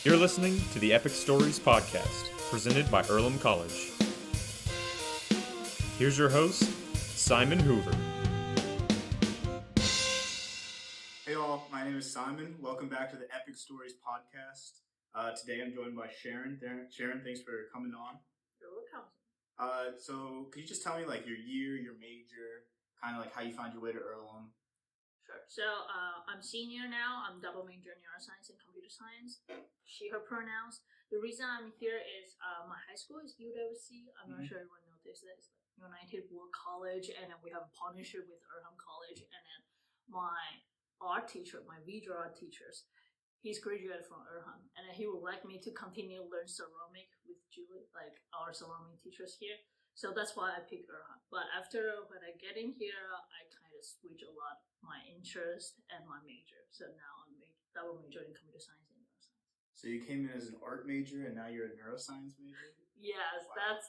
You're listening to the Epic Stories podcast, presented by Earlham College. Here's your host, Simon Hoover. Hey all, my name is Simon. Welcome back to the Epic Stories podcast. Today I'm joined by Sharon. Sharon, thanks for coming on. You're welcome. So could you just tell me like your year, your major, kind of like how you found your way to Earlham? Sure. So I'm senior now. I'm double major in neuroscience and computer science. She, her pronouns. The reason I'm here is my high school is UWC. I'm not sure everyone noticed this. United World College, and then we have a partnership with Earlham College. And then my art teacher, my visual art teachers, he's graduated from Earlham, and then he would like me to continue learn ceramic with Julie, like our ceramic teachers here. So that's why I picked Earlham. But after when I get in here, I kind of switch a lot my interest and my major. So now I'm double major in computer science and neuroscience. So you came in as an art major and now you're a neuroscience major? Yes, Wow.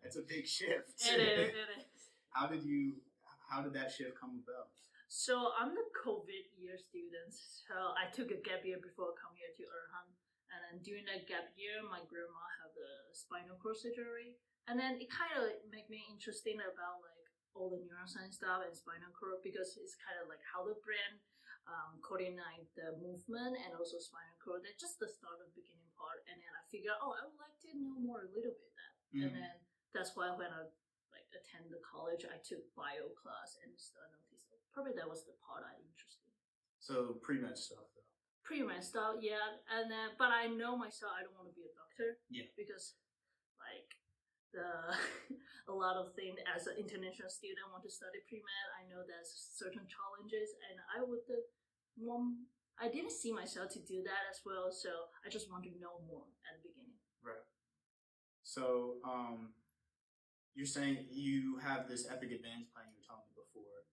That's a big shift. It is. How did that shift come about? So I'm the COVID year student. So I took a gap year before coming here to Earlham. And then during that gap year, my grandma had the spinal cord surgery. And then it kind of made me interested about like all the neuroscience stuff and spinal cord, because it's kind of like how the brain coordinate the movement and also spinal cord. That's just the start of the beginning part. And then I figured, I would like to know more a little bit that. And then that's why when I like attend the college, I took bio class and started noticing. Probably that was the part I interested in. So pre-med stuff though. Pre-med stuff, yeah. And then, but I know myself, I don't want to be a doctor. Yeah. Because like a lot of things as an international student want to study pre-med. I know there's certain challenges, and I didn't see myself to do that as well. So I just want to know more at the beginning. Right. So you're saying you have this Epic Advance plan you were telling me before.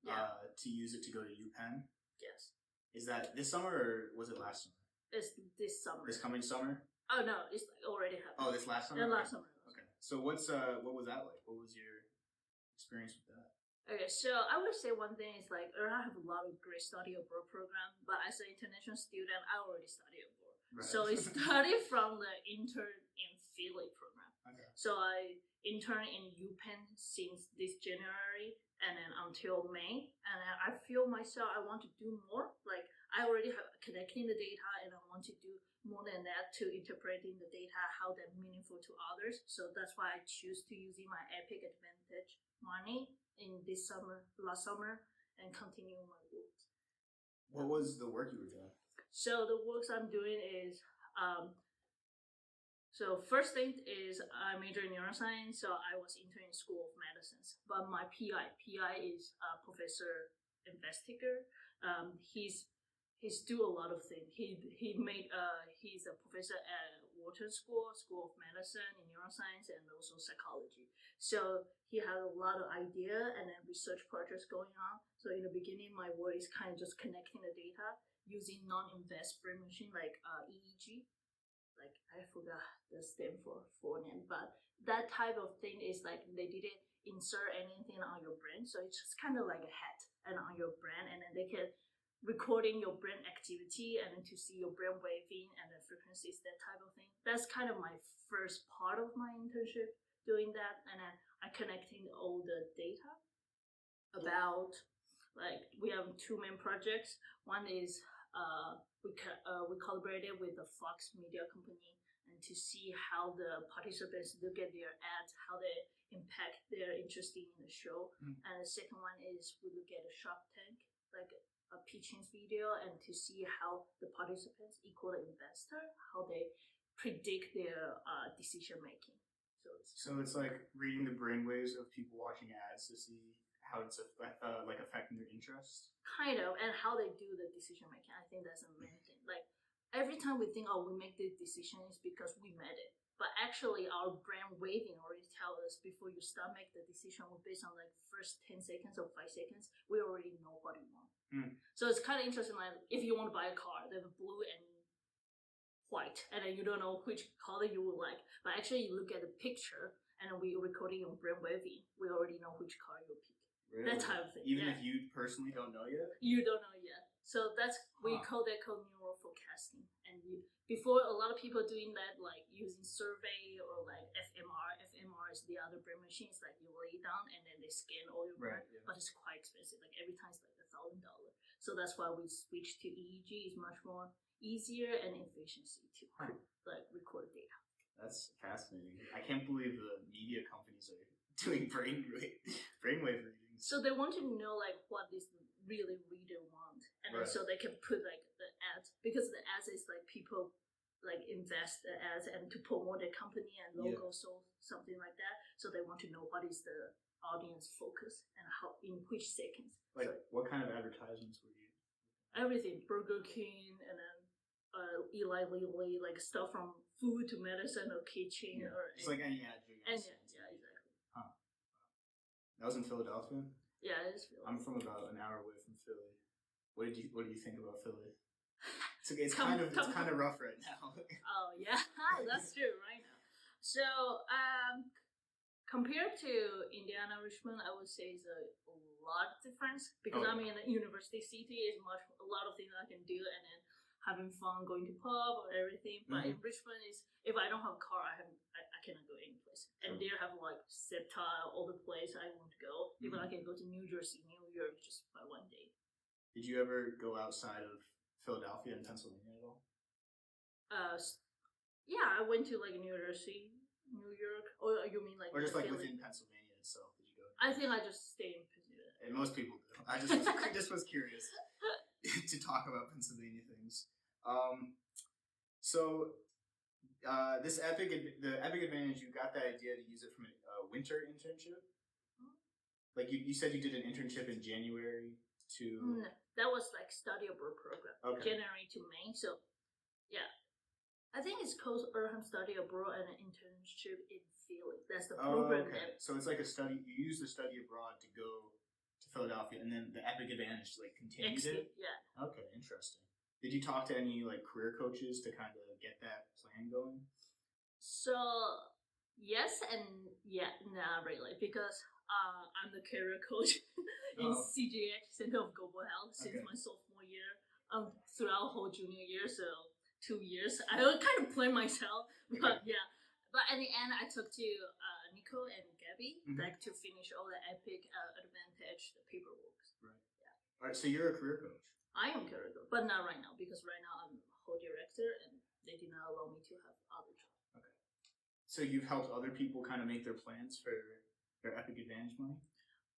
Yeah. To use it to go to UPenn. Yes. Is that this summer or was it last summer? It's this summer. This coming summer? Oh no, it's already happened. Oh, this last summer? Yeah, last summer. Okay. So what was that like? What was your experience with that? Okay, so I would say one thing is like I have a lot of great study abroad program, but as an international student, I already study abroad. Right. So I started from the intern in Philly program. Okay. So I intern in UPenn since this January and then until May, and then I feel myself I want to do more. Like I already have connecting the data, and I want to do more than that to interpreting the data, how they're meaningful to others. So that's why I choose to using my Epic Advantage money in last summer, and continue my work. What was the work you were doing? So the works I'm doing is, so first thing is I major in neuroscience, so I was interning in School of Medicine. But my PI is a professor investigator. He's do a lot of things. He's a professor at Wharton School of Medicine in neuroscience and also psychology. So he has a lot of idea and then research projects going on. So in the beginning, my work is kind of just connecting the data using non-invasive brain machine like EEG. Like I forgot the stem for name, but that type of thing is like they didn't insert anything on your brain, so it's just kind of like a hat and on your brain, and then they can recording your brain activity and then to see your brain waving and the frequencies, that type of thing. That's kind of my first part of my internship doing that, and then I connecting all the data about like we have two main projects. One is we collaborated with the Fox Media company and to see how the participants look at their ads, how they impact their interest in the show. And the second one is we look at a Shark Tank, like a pitching video, and to see how the participants equal the investor, how they predict their decision making. So it's like reading the brainwaves of people watching ads to see how it's affecting their interest. Kind of, and how they do the decision making. I think that's the main thing. Like every time we think, we make this decision is because we made it. But actually, our brain waving already tell us before you start make the decision based on like first 10 seconds or 5 seconds, we already know what you want. So it's kind of interesting. Like if you want to buy a car, there's blue and white, and then you don't know which color you would like. But actually, you look at the picture, and we recording your brain waving, we already know which car you pick. Really? That type of thing. Even if you personally don't know yet? You don't know yet. So we call that neural forecasting. And before, a lot of people doing that, like using survey or like fMR. fMR is the other brain machine. It's like you lay down and then they scan all your brain, but it's quite expensive. Like every time it's like $1,000. So that's why we switched to EEG. It's much more easier and efficiency to like record data. That's fascinating. I can't believe the media companies are doing brainwave readings. So they want to know like what this really reader want, and then so they can put like the ads, because the ads is like people like invest the ads and to promote their company and logo, so something like that. So they want to know what is the audience focus and how in which seconds. Like what kind of advertisements were you? Everything, Burger King, and then Eli Lilly, like stuff from food to medicine or kitchen or it's like any ad you're gonna see. Yeah, exactly. That was in Philadelphia? Yeah, it is Philadelphia. I'm from about an hour away from Philly. What do you think about Philly? It's kind of rough right now. Oh yeah, that's true right now. So compared to Indiana, Richmond, I would say is a lot difference, because I mean, university city is a lot of things I can do, and then having fun going to pub or everything. But in Richmond is, if I don't have a car, I cannot go any place. And they have like SEPTA, all the place I want to go. Even I can go to New Jersey, New York just by one day. Did you ever go outside of Philadelphia and Pennsylvania at all? Yeah, I went to like New Jersey, New York. Or you mean like? Or just like within Pennsylvania itself? Did you go? I think I just stayed in Pennsylvania. And most people do. I just was curious to talk about Pennsylvania things. The Epic Advantage, you got that idea to use it from a winter internship? Like you said you did an internship in January to... No, that was like study abroad program. Okay. January to May. So, yeah. I think it's called Earlham Study Abroad and an internship in Philly. That's the program. Okay. So it's like you use the study abroad to go to Philadelphia, and then the Epic Advantage like continued it? Yeah. Okay, interesting. Did you talk to any like career coaches to kind of get that plan going? So yes and not really, because I'm the career coach in CGH, Center of Global Health, since my sophomore year, throughout whole junior year, so 2 years. I will kind of plan myself, but But in the end, I talked to Nico and Gabby like to finish all the Epic Advantage, the paperwork. Right. Yeah. All right. So you're a career coach. I am career coach, but not right now, because right now I'm whole director and they did not allow me to have other jobs. Okay. So you've helped other people kind of make their plans for their Epic Advantage money?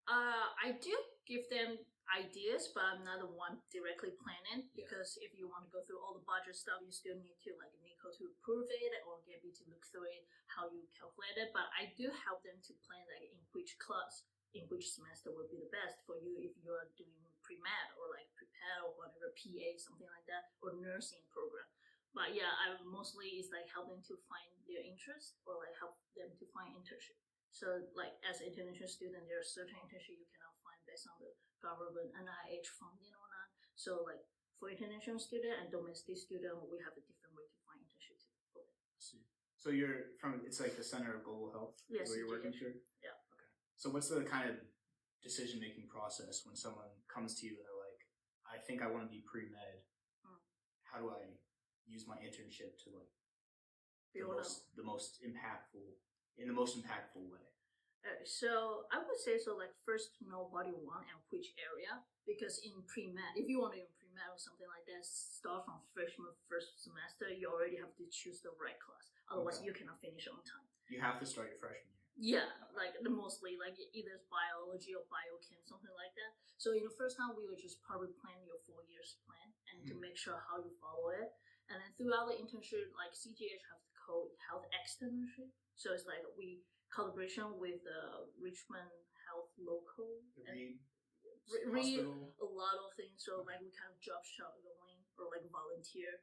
I do give them ideas, but I'm not the one directly planning, because if you want to go through all the budget stuff, you still need to like Nico to approve it or Gabby to look through it, how you calculate it. But I do help them to plan like in which class, in which semester would be the best for you if you are doing pre-med or like pre-ped or whatever, PA, something like that, or nursing program. But yeah, I mostly is like help them to find their interest or like help them to find internship. So like as an international student, there are certain internship you cannot find based on the government NIH funding or not. So like for international student and domestic student, we have a different way to find internship for them. I see. So you're from, it's like the Center of Global Health? Yes. Where you're working through? Yeah. Okay. So what's the kind of decision-making process when someone comes to you and they're like, I think I want to be pre-med. How do I use my internship to like the most impactful way? So I would say like first know what you want and which area, because in pre-med, if you want to do pre-med or something like that, start from freshman first semester, you already have to choose the right class. Otherwise, you cannot finish on time. You have to start your freshman year. Yeah, like mostly like either biology or biochem, something like that. So in the first time, we would just probably plan your 4 years plan and to make sure how you follow it. And then throughout the internship, like CGH have the code health externship. So it's like we collaboration with Richmond Health Local. Read a lot of things. So like we kind of job shop going or like volunteer.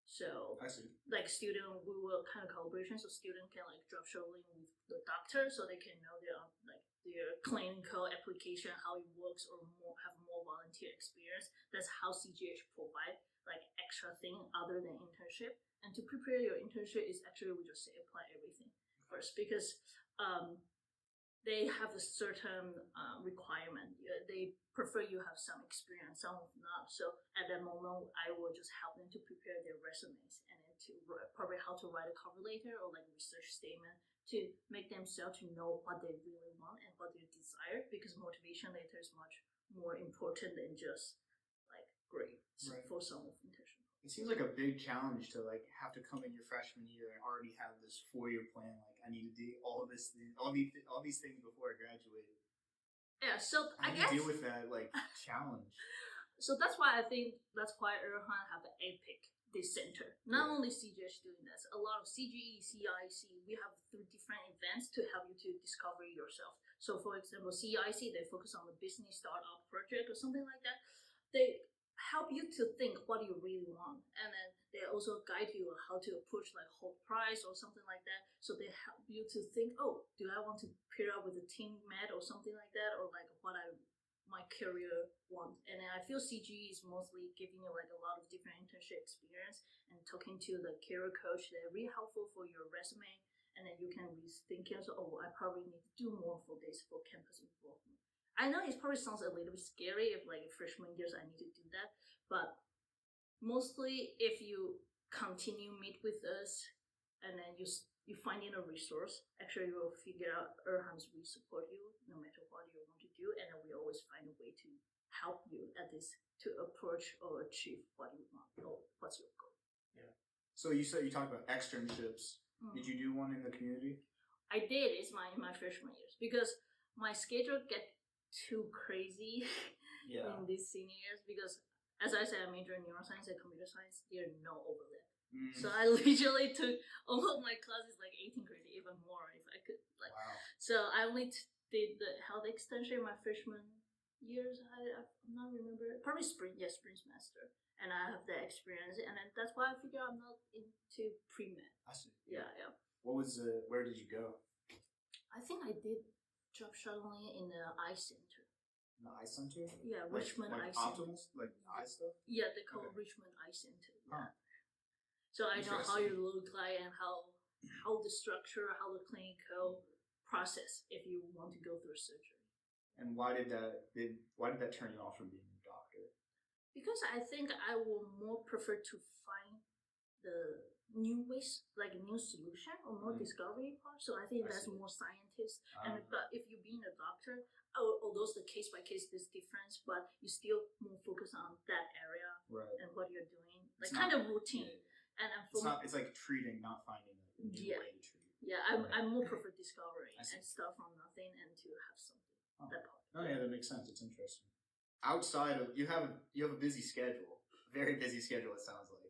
So I see. Like student, we will kind of collaboration, so student can like drop showing with the doctor, so they can know their clinical application, how it works, or have more volunteer experience. That's how CGH provide like extra thing other than internship. And to prepare your internship is actually we just say apply everything first, because they have a certain requirement. They prefer you have some experience, some not. So at that moment, I will just help them to prepare their resumes and then to probably how to write a cover letter or like a research statement to make themselves to know what they really want and what they desire, because motivation letter is much more important than just like grades for some of internship. It seems like a big challenge to like have to come in your freshman year and already have this 4-year plan. Like I need to do all these things before I graduate. Yeah, so How do you deal with that like challenge? So that's why I think that's why Earlham have the EPIC, this center. Not only CGH doing this, a lot of CGE, CIC, we have 3 different events to help you to discover yourself. So for example, CIC, they focus on the business startup project or something like that. They help you to think what you really want, and then they also guide you on how to approach like whole price or something like that. So they help you to think, oh, do I want to pair up with a team med or something like that, or like what my career want. And then I feel CGE is mostly giving you like a lot of different internship experience and talking to the career coach. They're really helpful for your resume, and then you can be thinking, so, oh, I probably need to do more for this for campus involvement. I know it probably sounds a little bit scary if like freshman years I need to do that, but mostly if you continue meet with us and then you find in a resource, actually you will figure out Earlham's will support you no matter what you want to do, and then we always find a way to help you at this to approach or achieve what you want or what's your goal. Yeah. So you said you talked about externships. Did you do one in the community? I did. It's my freshman years because my schedule get too crazy in these senior years because, as I said, I major in neuroscience and computer science. There's no overlap. So I literally took all of my classes like 18 credit, even more if I could. Like, wow. So I only did the health extension in my freshman years. I'm not remember. Probably spring semester. And I have that experience, and then that's why I figure I'm not into pre-med. I see. Yeah. What was where did you go? I think I did job shadowing in the eye center. The eye center? Yeah, Richmond Eye Center. Like eye stuff? Yeah, they call it Richmond Eye Center. Yeah. So I know how you look like and how the structure, how the clinical process if you want to go through surgery. And why did that turn you off from being a doctor? Because I think I will more prefer to find the new ways, like a new solution or more discovery part. So I think that's more scientist. But if you being a doctor, although the case by case is different, but you still more focus on that area and what you're doing, like kind of routine. And it's like treating, not finding a new way to treat. Yeah, I more prefer discovery and start from nothing and to have something. That part. Oh yeah, that makes sense. It's interesting. Outside of you have a busy schedule, very busy schedule. It sounds like.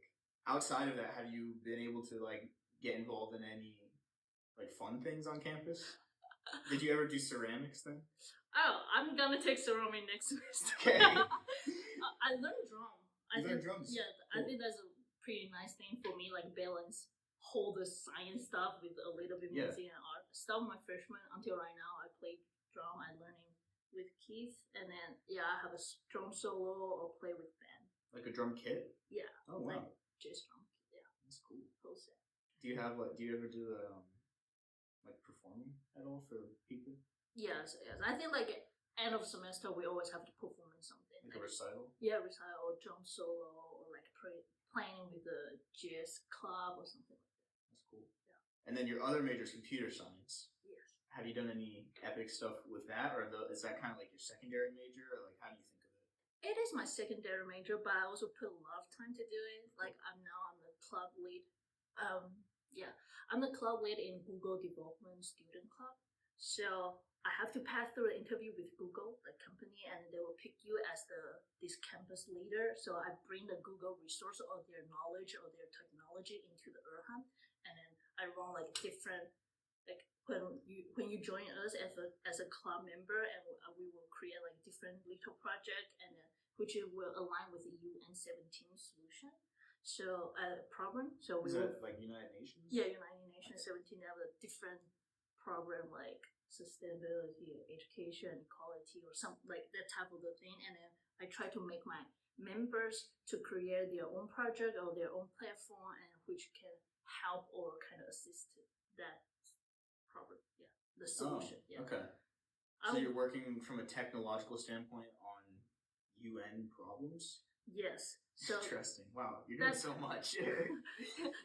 Outside of that, have you been able to like get involved in any like fun things on campus? Did you ever do ceramics then? Oh, I'm gonna take ceramics next semester. Okay. I learned drum. You learned drums? Yeah, cool. I think that's a pretty nice thing for me, like balance whole the science stuff with a little bit music and art. Start my freshman until right now, I play drum. I learning with Keith, and then I have a drum solo or play with band. Like a drum kit? Yeah. Oh wow. Like just drum kit. Yeah. That's cool. Cool set. Do you ever do like performing at all for people? Yes. I think like end of semester we always have to perform in something. Like a recital? Yeah, recital or drum solo or like playing with the jazz club or something like that. That's cool. Yeah. And then your other major is computer science. Yes. Have you done any epic stuff with that, or is that kind of like your secondary major, or like how do you think of it? It is my secondary major, but I also put a lot of time to do it. Like I'm the club lead. I'm the club lead in Google Development Student Club. So I have to pass through an interview with Google, the company, and they will pick you as this campus leader. So I bring the Google resource or their knowledge or their technology into the Earlham, and then I run like different, like when you join us as a club member, and we will create like different little project, and then which will align with the UN 17 solution. So program. So is that like United Nations? Yeah, United Nations 17 have a different program like sustainability, education, equality, or some like that type of the thing. And then I try to make my members to create their own project or their own platform, and which can help or kind of assist that problem. Yeah, the solution. Yeah. Okay. So you're working from a technological standpoint on UN problems? Yes. So interesting. Wow, you're doing so much.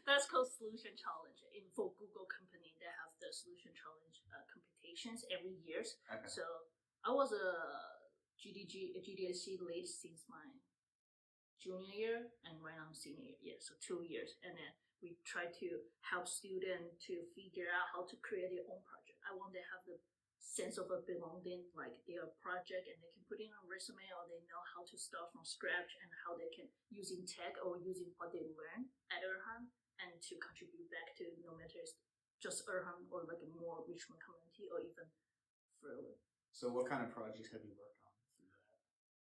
That's called Solution Challenge. For Google company, they have the Solution Challenge competitions every year. Okay. So I was a GDSC lead since my junior year, and right now I'm senior year. Yeah, so 2 years, and then we try to help students to figure out how to create their own project. I want to have the sense of a belonging, like their project, and they can put it on resume, or they know how to start from scratch and how they can using tech or using what they learn at Earlham and to contribute back to no matter it's just Earlham or like a more Richmond community or even further. So what kind of projects have you worked on through that?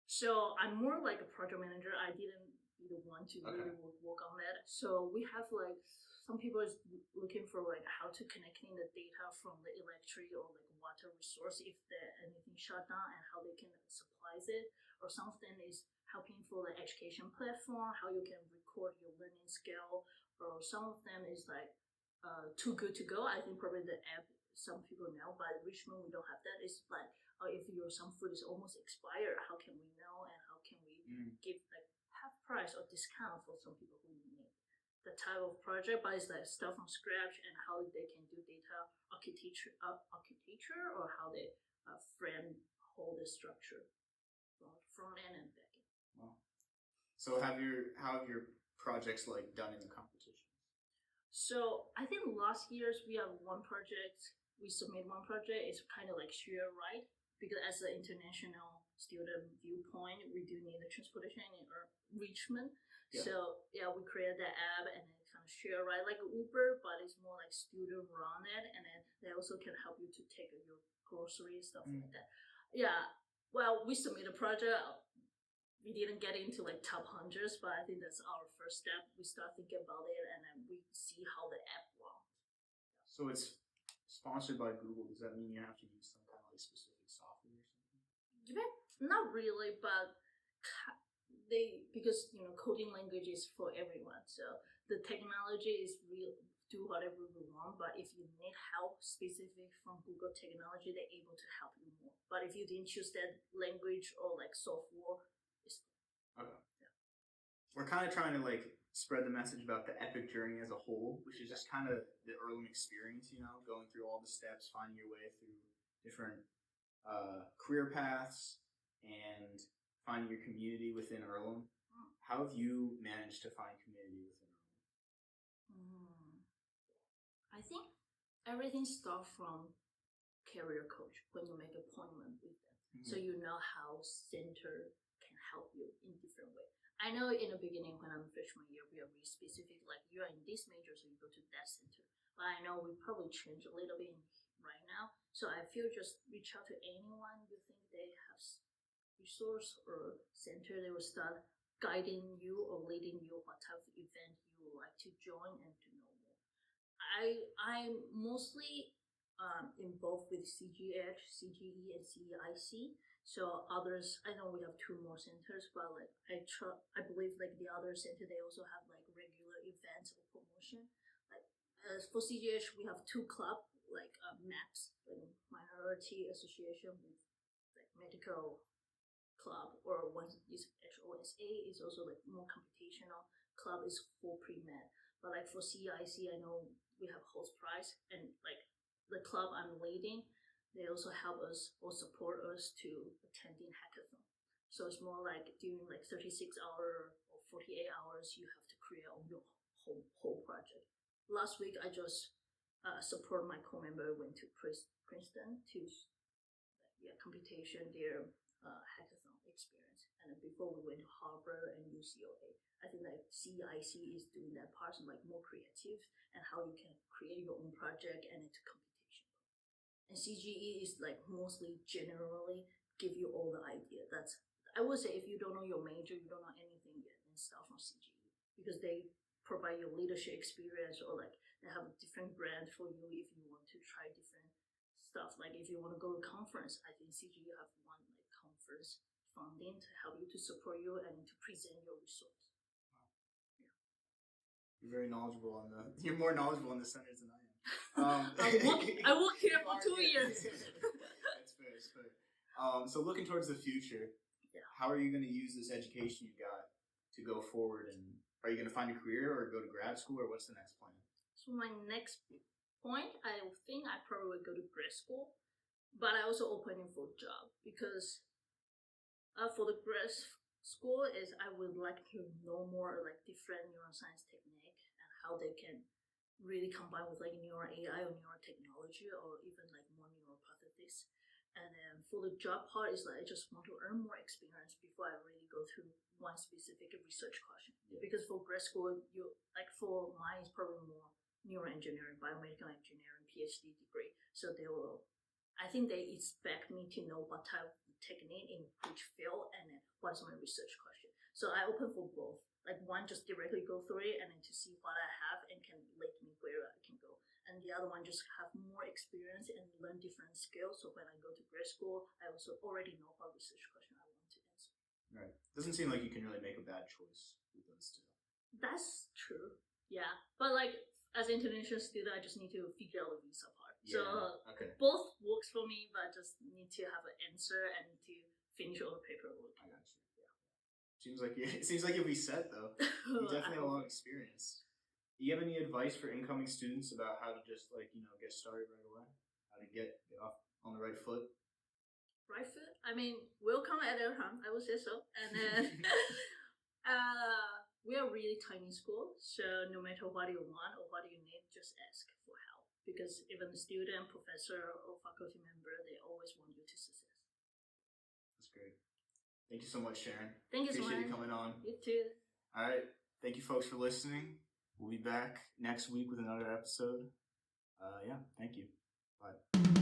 So I'm more like a project manager. I didn't be the one to really work on that. So we have like some people is looking for like how to connecting the data from the electric or like water resource if there anything shut down and how they can supply it. Or some of them is helping for the education platform, how you can record your learning scale. Or some of them is like too good to go. I think probably the app some people know, but Richmond we don't have that. It's like if some food is almost expired, how can we know and how can we give like half price or discount for some people who need the type of project, but it's like stuff from scratch and how they can do data architecture or how they frame whole the structure from front end and back end. Wow. So how have your projects like done in the competition? So I think last year's we have one project. We submit one project. It's kind of like share right because as an international student viewpoint, we do need the transportation in Richmond. Yeah. So yeah, we created that app and then kind of share right like Uber, but it's more like student run it, and then they also can help you to take your grocery stuff like that. Yeah. Well, we submit a project. We didn't get into like top hundreds, but I think that's our first step. We start thinking about it, and then we see how the app runs. So it's sponsored by Google. Does that mean you have to use some kind of like specific software or something? Not really, but because coding language is for everyone, so the technology is real. Do whatever we want, but if you need help specific from Google technology, they're able to help you more. But if you didn't choose that language or like software, it's okay. Yeah. We're kind of trying to like spread the message about the epic journey as a whole, which is just kind of the Earlham experience, going through all the steps, finding your way through different career paths and finding your community within Earlham. How have you managed to find community within Earlham? I think everything starts from career coach when you make appointment with them. So you know how center can help you in different way. I know in the beginning when I'm freshman year, we are really specific, like you're in this major, so you go to that center. But I know we probably change a little bit right now. So I feel just reach out to anyone you think they have resource or center, they will start guiding you or leading you what type of event you would like to join and to know more. I'm mostly involved with CGH, CGE, and CEIC. So others, I know we have 2 more centers, but like I believe like the other center, they also have like regular events or promotion. Like for CGH, we have 2 clubs, like MAPS, like Minority Association with like medical club, or one is HOSA is also like more computational club is for pre-med. But like for CIC, I know we have host prize, and like the club I'm leading, they also help us or support us to attending hackathon. So it's more like during like 36 hours or 48 hours, you have to create on your whole project. Last week, I just support my co-member went to Princeton to computation their hackathon experience, and then before we went to Harvard and UCLA. I think like CIC is doing that part, so like more creative and how you can create your own project and into computation. And CGE is like mostly generally give you all the idea. That's I would say if you don't know your major, you don't know anything yet, then start from CGE because they provide you leadership experience, or like they have a different brand for you if you want to try different stuff. Like if you want to go to conference, I think CGE have one like conference funding to help you to support you and to present your resource. You're very knowledgeable you're more knowledgeable on the centers than I am. I worked here for 2 years. That's fair. It's fair. So looking towards the future, Yeah. how are you going to use this education you got to go forward? And are you going to find a career or go to grad school, or what's the next plan? So my next point, I think I probably would go to grad school, but I also opening for a job because for the grad school is I would like to know more like different neuroscience technique and how they can really combine with like neuro AI or neurotechnology or even like more neuropathics. And then for the job part is like I just want to earn more experience before I really go through one specific research question. Yeah. Because for grad school, you like for mine is probably more neuroengineering, biomedical engineering, PhD degree. So I think they expect me to know what type of technique in which field and then what's my research question. So I open for both. Like one just directly go through it and then to see what I have and can lead me where I can go. And the other one just have more experience and learn different skills. So when I go to grad school, I also already know what research question I want to answer. Right. Doesn't seem like you can really make a bad choice with those two. That's true. Yeah. But like as an international student, I just need to figure out the visa part. Yeah. So Okay. both works for me, but I just need to have an answer and to finish all the paperwork. I got you. Yeah. It seems like you'll be set though. You definitely have a lot of experience. Do you have any advice for incoming students about how to just get started right away? How to get off on the right foot? Right foot? I mean, welcome at Earlham, I would say so. And then we are a really tiny school, so no matter what you want or what you need, just ask for help. Because even the student, professor, or faculty member, they always want you to success. That's great. Thank you so much, Sharon. Thank you so much. Appreciate you coming on. You too. All right. Thank you, folks, for listening. We'll be back next week with another episode. Thank you. Bye.